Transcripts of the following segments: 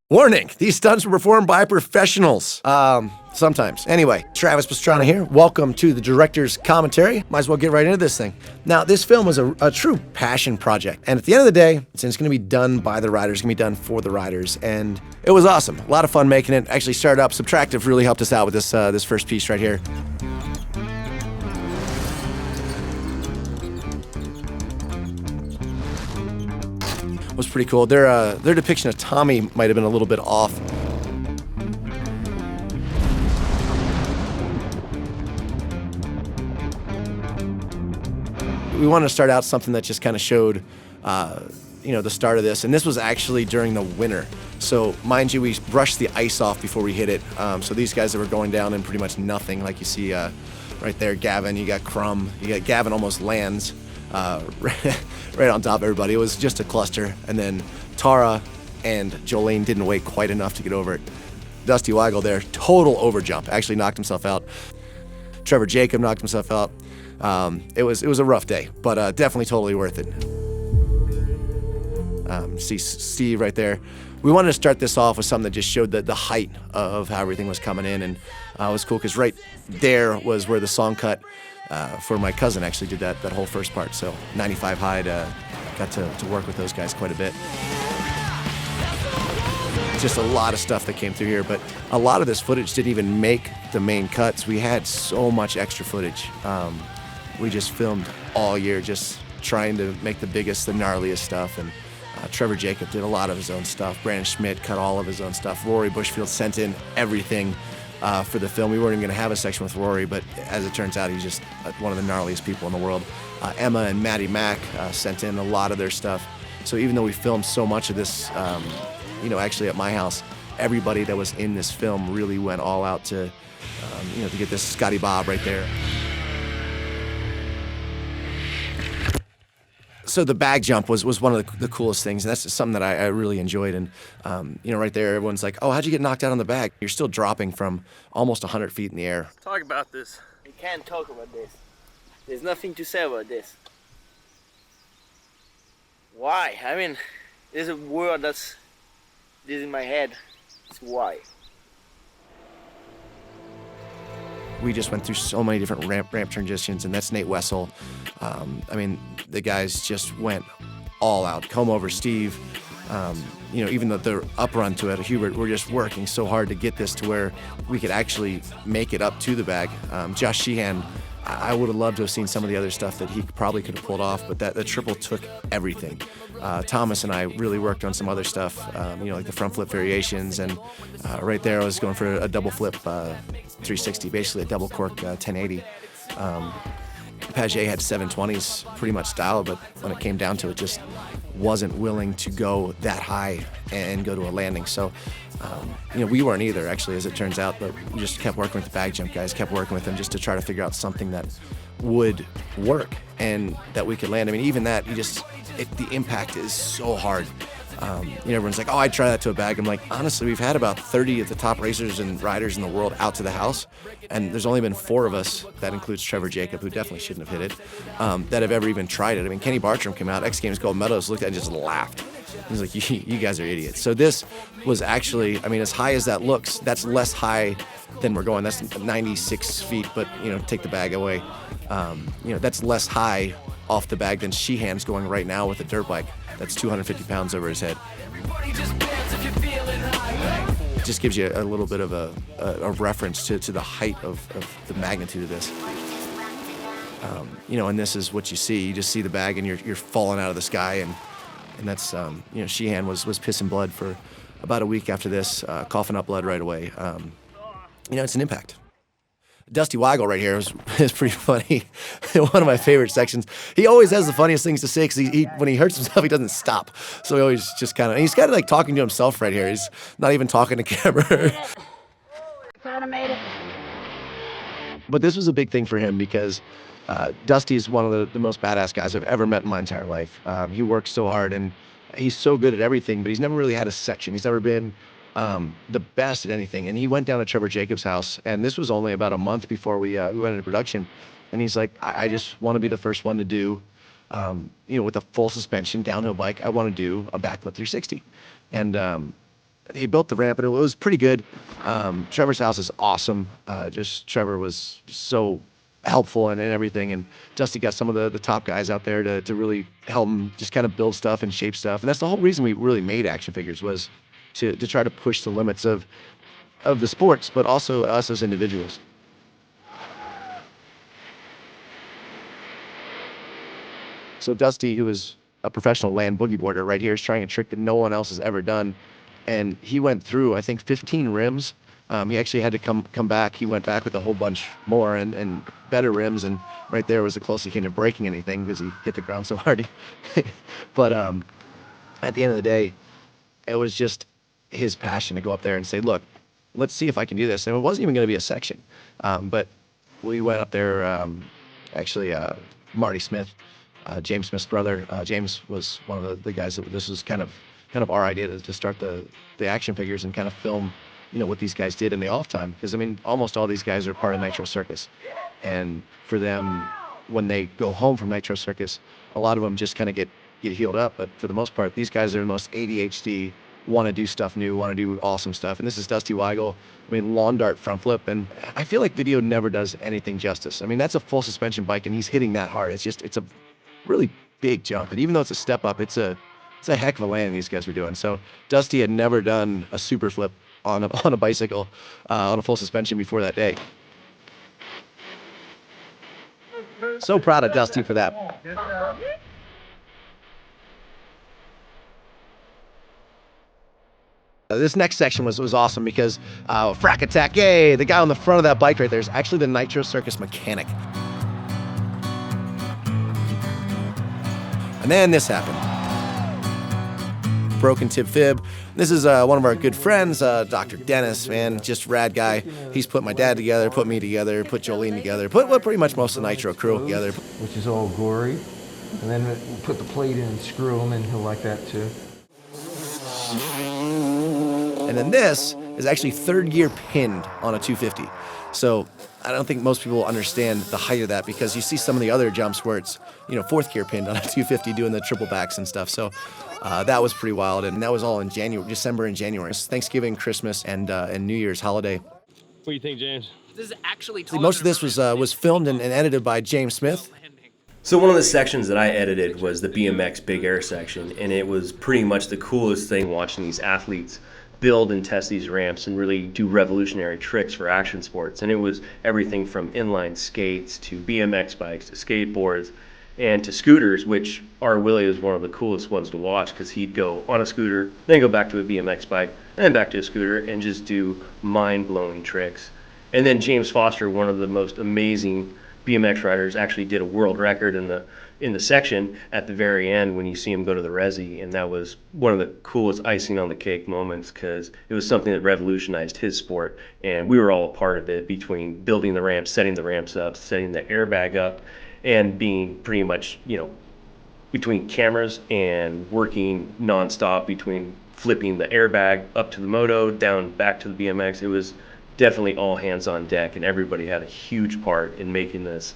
Warning, these stunts were performed by professionals. Sometimes. Anyway, Travis Pastrana here. Welcome to the director's commentary. Might as well get right into this thing. Now, this film was a true passion project. And at the end of the day, it's going to be done by the riders, it's going to be done for the riders. And it was awesome. A lot of fun making it. Actually started up. Subtractive really helped us out with this first piece right here. Was pretty cool. Their depiction of Tommy might have been a little bit off. We wanted to start out something that just kind of showed, the start of this. And this was actually during the winter. So mind you, we brushed the ice off before we hit it. So these guys that were going down in pretty much nothing, like you see right there, Gavin, you got Crumb, you got Gavin almost lands. Right on top of everybody. It was just a cluster. And then Tara and Jolene didn't wait quite enough to get over it. Dusty Waggle there, total overjump. Actually knocked himself out. Trevor Jacobs knocked himself out. It was a rough day, but definitely totally worth it. See Steve right there. We wanted to start this off with something that just showed the height of how everything was coming in, and it was cool because right there was where the song cut. For my cousin actually did that whole first part, so 95 Hyde got to work with those guys quite a bit. Just a lot of stuff that came through here, but a lot of this footage didn't even make the main cuts. We had so much extra footage. We just filmed all year just trying to make the biggest, the gnarliest stuff, and Trevor Jacobs did a lot of his own stuff. Brandon Schmidt cut all of his own stuff. Rory Bushfield sent in everything. For the film. We weren't even going to have a section with Rory, but as it turns out, he's just one of the gnarliest people in the world. Emma and Maddie Mack sent in a lot of their stuff. So even though we filmed so much of this, actually at my house, everybody that was in this film really went all out to get this Scotty Bob right there. So the bag jump was one of the coolest things, and that's just something that I really enjoyed. And, right there, everyone's like, oh, how'd you get knocked out on the bag? You're still dropping from almost 100 feet in the air. Talk about this. We can't talk about this. There's nothing to say about this. Why? I mean, there's a word that's in my head. It's why. We just went through so many different ramp transitions, and that's Nate Wessel. The guys just went all out. Comb over Steve, even though they're up run to it, Hubert, we're just working so hard to get this to where we could actually make it up to the bag. Josh Sheehan, I would have loved to have seen some of the other stuff that he probably could have pulled off, but that triple took everything. Thomas and I really worked on some other stuff, like the front flip variations, and right there I was going for a double flip 360, basically a double cork 1080. Paget had 720s pretty much style, but when it came down to it, just wasn't willing to go that high and go to a landing. So, we weren't either, actually, as it turns out, but we just kept working with the bag jump guys, kept working with them just to try to figure out something that would work and that we could land. Even that, the impact is so hard. Everyone's like, oh, I'd try that to a bag. I'm like, honestly, we've had about 30 of the top racers and riders in the world out to the house, and there's only been 4 of us, that includes Trevor Jacobs, who definitely shouldn't have hit it, that have ever even tried it. Kenny Bartram came out, X Games Gold Medals, looked at it and just laughed. He's like, you guys are idiots. So this was actually, as high as that looks, that's less high than we're going. That's 96 feet, but, take the bag away. That's less high off the bag than Sheehan's going right now with a dirt bike. That's 250 pounds over his head. It just gives you a little bit of a reference to the height of the magnitude of this. And this is what you see. You just see the bag and you're falling out of the sky, and that's, Sheehan was pissing blood for about a week after this, coughing up blood right away. It's an impact. Dusty Waggle right here is pretty funny. One of my favorite sections. He always has the funniest things to say because he when he hurts himself, he doesn't stop. So he always just he's kind of like talking to himself right here. He's not even talking to camera. But this was a big thing for him because Dusty is one of the most badass guys I've ever met in my entire life. He works so hard and he's so good at everything, but he's never really had a section. He's never been the best at anything. And he went down to Trevor Jacobs' house, and this was only about a month before we went into production. And he's like, I just want to be the first one to do with a full suspension downhill bike, I want to do a backflip 360. And he built the ramp, and it was pretty good. Trevor's house is awesome. Trevor was so helpful and everything. And Dusty got some of the top guys out there to really help him just kind of build stuff and shape stuff. And that's the whole reason we really made action figures, was to try to push the limits of the sports, but also us as individuals. So Dusty, who is a professional land boogie boarder right here, is trying a trick that no one else has ever done. And he went through, I think, 15 rims. He actually had to come back. He went back with a whole bunch more and better rims. And right there was the closest he came to breaking anything, because he hit the ground so hard. But at the end of the day, it was just his passion to go up there and say, look, let's see if I can do this. And it wasn't even going to be a section. But we went up there, Marty Smith, James Smith's brother. James was one of the guys that this was kind of our idea to start the action figures and kind of film, what these guys did in the off time. Because, I mean, almost all these guys are part of Nitro Circus. And for them, when they go home from Nitro Circus, a lot of them just kind of get healed up. But for the most part, these guys are the most ADHD, want to do stuff new, want to do awesome stuff. And this is Dusty Waggle. I mean, lawn dart front flip. And I feel like video never does anything justice. I mean, that's a full suspension bike, and he's hitting that hard. It's a really big jump. And even though it's a step up, it's a heck of a landing these guys were doing. So Dusty had never done a super flip on a bicycle on a full suspension before that day. So proud of Dusty for that. This next section was awesome because frack attack, yay! The guy on the front of that bike right there is actually the Nitro Circus mechanic. And then this happened. Broken tib fib. This is one of our good friends, Dr. Dennis, man, just rad guy. He's put my dad together, put me together, put Jolene together, put pretty much most of the Nitro crew together. Which is all gory. And then we'll put the plate in and screw him, and he'll like that too. And then this is actually third gear pinned on a 250. So I don't think most people understand the height of that, because you see some of the other jumps where it's, fourth gear pinned on a 250 doing the triple backs and stuff. So that was pretty wild. And that was all in December and January. It's Thanksgiving, Christmas, and New Year's holiday. What do you think, James? This is actually most of this was filmed and edited by James Smith. So one of the sections that I edited was the BMX Big Air section, and it was pretty much the coolest thing watching these athletes build and test these ramps and really do revolutionary tricks for action sports. And it was everything from inline skates to BMX bikes to skateboards and to scooters, which our Willie is one of the coolest ones to watch, because he'd go on a scooter, then go back to a BMX bike, then back to a scooter, and just do mind-blowing tricks. And then James Foster, one of the most amazing BMX riders, actually did a world record in the section at the very end when you see him go to the resi, and that was one of the coolest icing on the cake moments, because it was something that revolutionized his sport, and we were all a part of it, between building the ramps, setting the ramps up, setting the airbag up, and being pretty much, between cameras and working nonstop between flipping the airbag up to the moto, down back to the BMX. It was definitely all hands on deck, and everybody had a huge part in making this,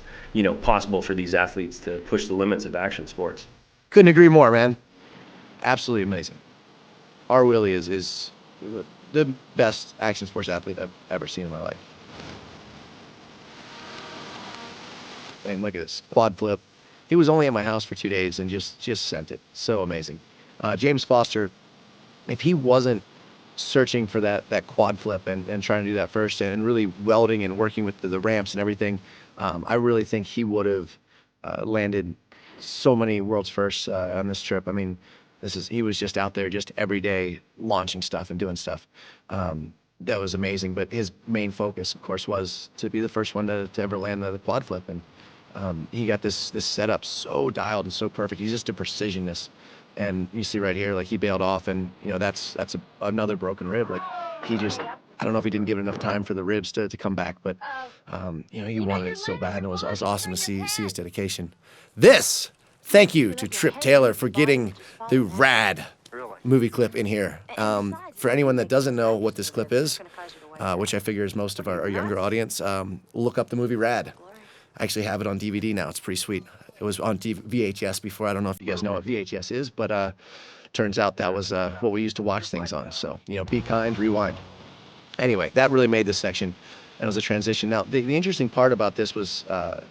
possible for these athletes to push the limits of action sports. Couldn't agree more, man. Absolutely amazing. Our Willie is the best action sports athlete I've ever seen in my life. And look at this quad flip. He was only at my house for 2 days and just sent it. So amazing. James Foster, if he wasn't searching for that quad flip and trying to do that first, and really welding and working with the ramps and everything, I really think he would have landed so many world's firsts on this trip. I mean, he was just out there just every day launching stuff and doing stuff. That was amazing. But his main focus, of course, was to be the first one to ever land the quad flip. And he got this setup so dialed and so perfect. He's just a precisionness. And you see right here, like, he bailed off, and that's another broken rib. Like, I don't know if he didn't give it enough time for the ribs to come back, but he wanted it so bad, and it was awesome to see his dedication. Thank you to Trip Taylor for getting the rad movie clip in here. For anyone that doesn't know what this clip is, which I figure is most of our younger audience, look up the movie Rad. I actually have it on DVD now. It's pretty sweet. It was on VHS before. I don't know if you guys know what VHS is, but turns out that was what we used to watch things on. So, you know, be kind, rewind. Anyway, that really made this section, and it was a transition. Now, the interesting part about this was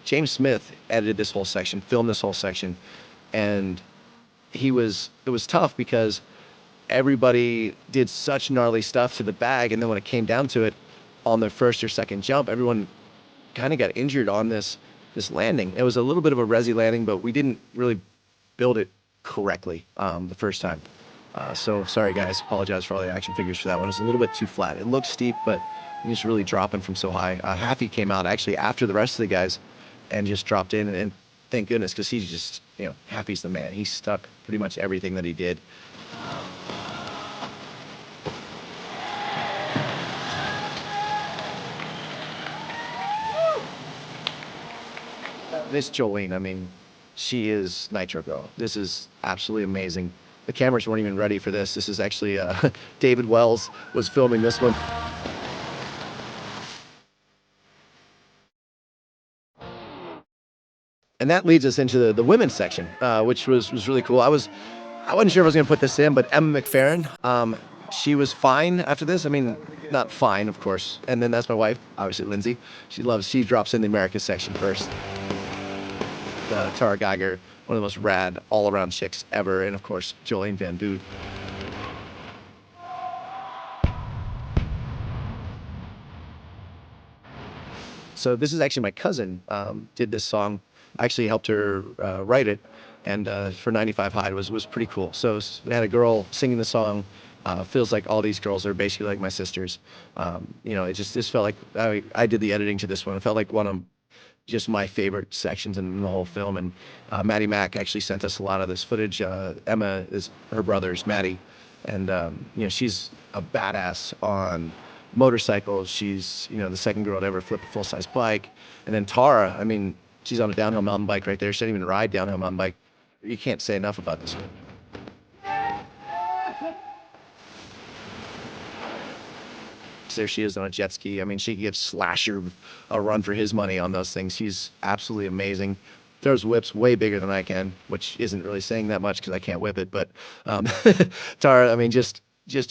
James Smith edited this whole section, filmed this whole section, and it was tough because everybody did such gnarly stuff to the bag, and then when it came down to it, on the first or second jump, everyone kind of got injured on this landing. It was a little bit of a resi landing, but we didn't really build it correctly the first time. So sorry guys, apologize for all the action figures for that one. It was a little bit too flat. It looked steep, but just really dropping from so high. Happy came out actually after the rest of the guys and just dropped in, and thank goodness, because he's just, you know, Happy's the man. He stuck pretty much everything that he did. This Jolene, I mean, she is Nitro Girl. This is absolutely amazing. The cameras weren't even ready for this. This is actually, David Wells was filming this one. And that leads us into the women's section, which was really cool. I wasn't sure if I was gonna put this in, but Emma McFerrin, she was fine after this. I mean, not fine, of course. And then that's my wife, obviously Lindsay. She drops in the America section first. Tara Geiger, one of the most rad all-around chicks ever, and of course Jolene Van Boot. So this is actually my cousin did this song. I actually helped her write it, and for 95 High was pretty cool. So we had a girl singing the song. Feels like all these girls are basically like my sisters. You know, it just felt like I did the editing to this one. It felt like one of just my favorite sections in the whole film. And Maddie Mack actually sent us a lot of this footage. Emma is her brother's Maddie, and you know, she's a badass on motorcycles. She's, you know, the second girl to ever flip a full-size bike. And then Tara, I mean, she's on a downhill mountain bike right there. She didn't even ride downhill mountain bike. You can't say enough about this one. There she is on a jet ski. I mean, she gives Slasher a run for his money on those things. She's absolutely amazing. Throws whips way bigger than I can, which isn't really saying that much because I can't whip it. But Tara, I mean, just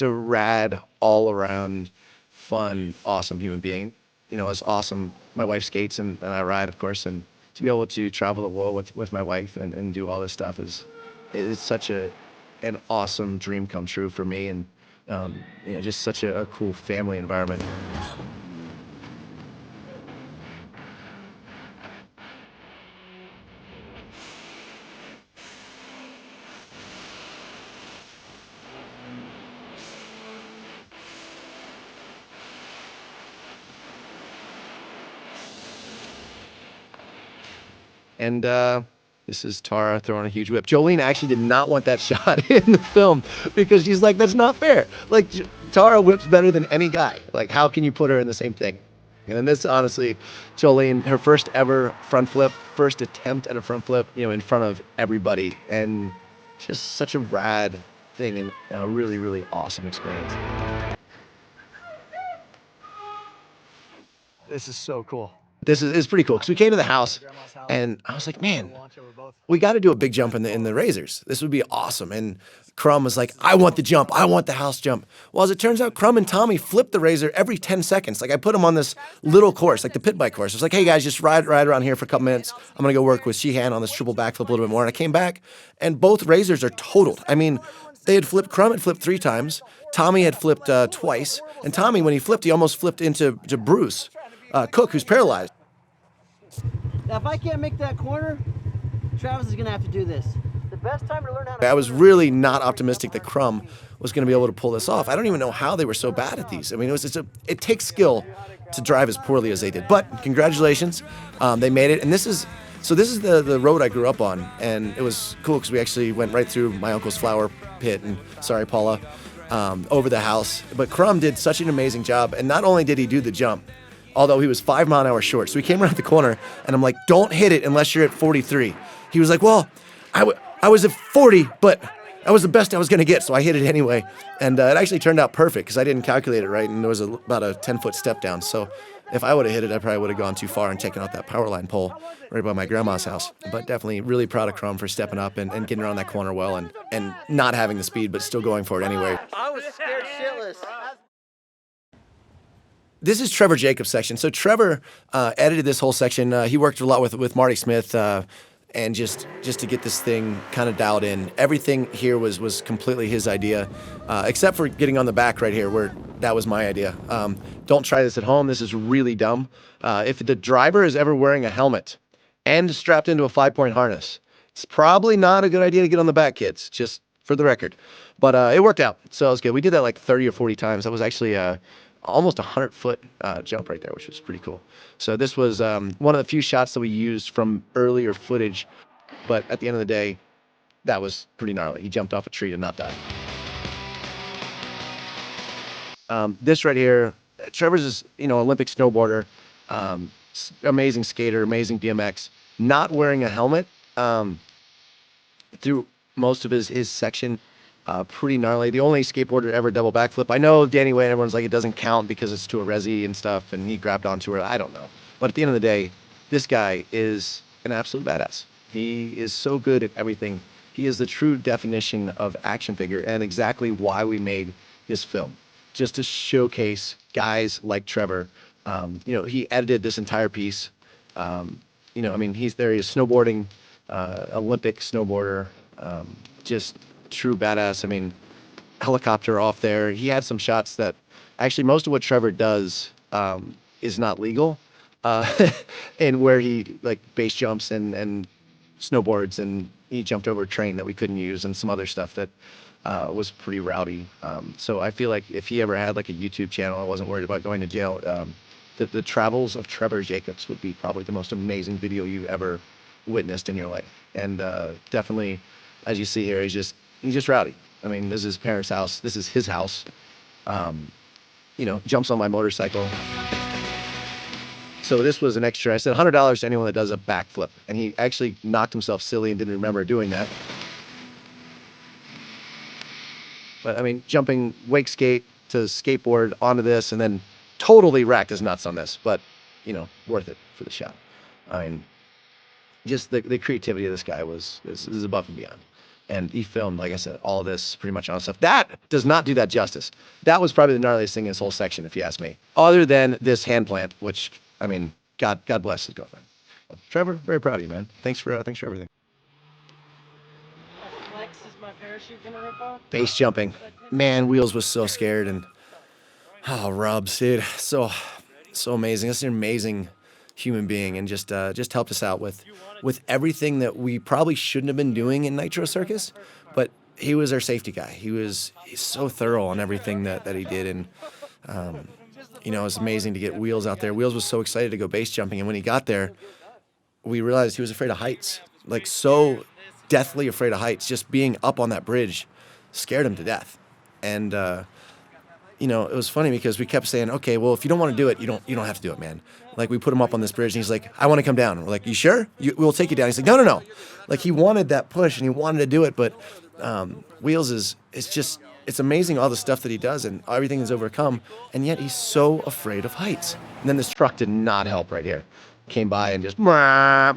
a rad, all-around, fun, awesome human being. You know, it's awesome. My wife skates and I ride, of course, and to be able to travel the world with my wife and do all this stuff it's such an awesome dream come true for me. And you know, just such a cool family environment. And this is Tara throwing a huge whip. Jolene actually did not want that shot in the film because she's like, that's not fair. Like, Tara whips better than any guy. Like, how can you put her in the same thing? And then this, honestly, Jolene, her first ever front flip, first attempt at a front flip, you know, in front of everybody. And just such a rad thing and a really, really awesome experience. This is so cool. This is pretty cool because we came to the house and I was like, man, we got to do a big jump in the razors. This would be awesome. And Crumb was like, I want the jump. I want the house jump. Well, as it turns out, Crumb and Tommy flipped the razor every 10 seconds. Like, I put them on this little course, like the pit bike course. I was like, hey guys, just ride around here for a couple minutes. I'm going to go work with Sheehan on this triple backflip a little bit more. And I came back and both razors are totaled. I mean, they had flipped, Crumb had flipped 3 times. Tommy had flipped twice. And Tommy, when he flipped, he almost flipped into Bruce Cook, who's paralyzed. Now, if I can't make that corner, Travis is gonna have to do this. The best time to learn how to. I was really not optimistic that Crumb was gonna be able to pull this off. I don't even know how they were so bad at these. I mean, it takes skill to drive as poorly as they did. But congratulations, they made it. And this is the road I grew up on, and it was cool because we actually went right through my uncle's flower pit. And sorry, Paula, over the house. But Crumb did such an amazing job, and not only did he do the jump, although he was 5 mile an hour short. So we came around the corner, and I'm like, don't hit it unless you're at 43. He was like, well, I was at 40, but that was the best I was going to get, so I hit it anyway. And it actually turned out perfect because I didn't calculate it right, and there was about a 10-foot step down. So if I would have hit it, I probably would have gone too far and taken out that power line pole right by my grandma's house. But definitely really proud of Crum for stepping up and getting around that corner well and not having the speed, but still going for it anyway. I was scared shitless. This is Trevor Jacobs' section. So Trevor edited this whole section. He worked a lot with Marty Smith, and just to get this thing kind of dialed in. Everything here was completely his idea, except for getting on the back right here, where that was my idea. Don't try this at home. This is really dumb. If the driver is ever wearing a helmet and strapped into a 5-point harness, it's probably not a good idea to get on the back, kids, just for the record. But it worked out, so it was good. We did that like 30 or 40 times. That was actually almost a 100-foot jump right there, which was pretty cool. So this was one of the few shots that we used from earlier footage, but at the end of the day, that was pretty gnarly. He jumped off a tree and not die. This right here, Trevor's is, Olympic snowboarder, amazing skater, amazing BMX, not wearing a helmet through most of his section. Pretty gnarly. The only skateboarder to ever double backflip. I know Danny Wayne, everyone's like, it doesn't count because it's to a resi and stuff, and he grabbed onto her. I don't know. But at the end of the day, this guy is an absolute badass. He is so good at everything. He is the true definition of action figure and exactly why we made this film. Just to showcase guys like Trevor. He edited this entire piece. He's there. He's snowboarding, Olympic snowboarder, just true badass. I mean, helicopter off there. He had some shots that actually most of what Trevor does is not legal, and where he like base jumps and snowboards, and he jumped over a train that we couldn't use and some other stuff that was pretty rowdy. So I feel like if he ever had like a YouTube channel, I wasn't worried about going to jail. The travels of Trevor Jacobs would be probably the most amazing video you've ever witnessed in your life. And definitely, as you see here, he's just rowdy. I mean, this is his parents' house. This is his house. Jumps on my motorcycle. So this was an extra. I said $100 to anyone that does a backflip. And he actually knocked himself silly and didn't remember doing that. But I mean, jumping wake skate to skateboard onto this and then totally racked his nuts on this. But, worth it for the shot. I mean, just the creativity of this guy is above and beyond. And he filmed, like I said, all of this pretty much on stuff. That does not do that justice. That was probably the gnarliest thing in this whole section, if you ask me. Other than this hand plant, which, I mean, God bless his girlfriend. Trevor, very proud of you, man. Thanks for everything. Flex, is my parachute gonna rip off? Base jumping. Man, Wheels was so scared, and Rubs, dude, so amazing. This is an amazing human being, and just helped us out with everything that we probably shouldn't have been doing in Nitro Circus, but he was our safety guy. He's so thorough on everything that he did, and it was amazing to get Wheels out there. Wheels was so excited to go base jumping, and when he got there, we realized he was afraid of heights, like so deathly afraid of heights. Just being up on that bridge scared him to death, and it was funny because we kept saying, okay, well, if you don't want to do it, you don't have to do it, man. Like, we put him up on this bridge, and he's like, I want to come down. We're like, you sure? We'll take you down. He's like, no. Like, he wanted that push, and he wanted to do it, but Wheels it's amazing all the stuff that he does and everything he's overcome, and yet he's so afraid of heights. And then this truck did not help right here. Came by and just, but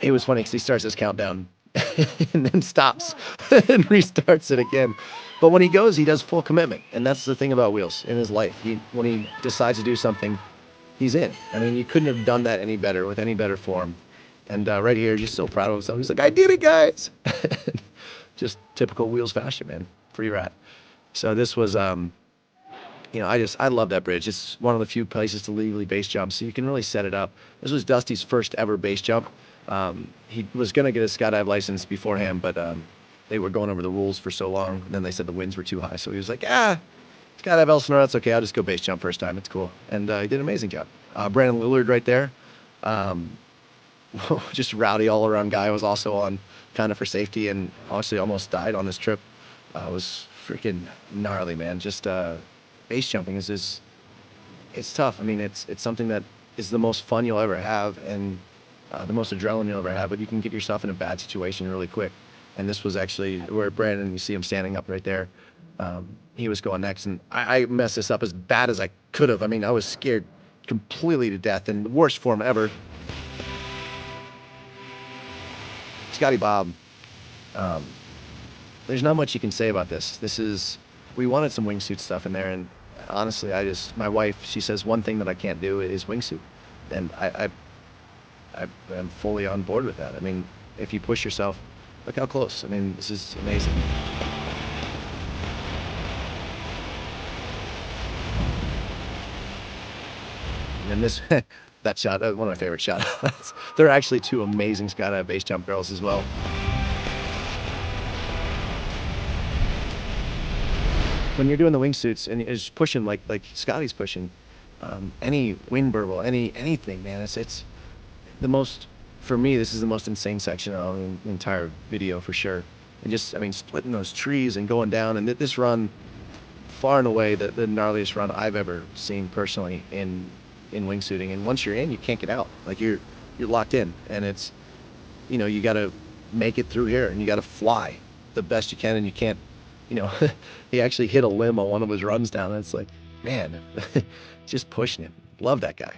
it was funny because he starts his countdown and then stops and restarts it again. But when he goes, he does full commitment, and that's the thing about Wheels in his life. When he decides to do something, he's in. I mean, you couldn't have done that any better with any better form. And right here, just so proud of himself. He's like, I did it, guys. Just typical Wheels fashion, man. Pretty rad. So this was, I love that bridge. It's one of the few places to legally base jump, so you can really set it up. This was Dusty's first ever base jump. He was going to get a skydive license beforehand, but they were going over the rules for so long, and then they said the winds were too high, so he was like, skydive Elsinore, that's okay, I'll just go base jump first time, it's cool. And he did an amazing job. Brandon Lillard right there, just rowdy all around guy, was also on kind of for safety, and honestly almost died on this trip. It was freaking gnarly, man. Just base jumping it's tough. I mean, it's something that is the most fun you'll ever have, and the most adrenaline you'll ever have, but you can get yourself in a bad situation really quick. And this was actually where Brandon, you see him standing up right there. he was going next, and I messed this up as bad as I could have. I mean, I was scared completely to death in the worst form ever. Scotty Bob, there's not much you can say about this. We wanted some wingsuit stuff in there, and honestly, my wife, she says one thing that I can't do is wingsuit, and I'm fully on board with that. I mean, if you push yourself, look how close. I mean, this is amazing. And this, that shot, one of my favorite shots. They're actually two amazing skydive base jump girls as well. When you're doing the wingsuits and you're just pushing like Scotty's pushing, any wind burble, anything, man, it's the most, for me, this is the most insane section of the entire video for sure. And just, I mean, splitting those trees and going down, and this run, far and away the gnarliest run I've ever seen personally in wingsuiting. And once you're in, you can't get out. Like you're locked in, and it's, you know, you got to make it through here, and you got to fly the best you can, and you can't, you know, he actually hit a limb on one of his runs down. And it's like, man, just pushing it. Love that guy.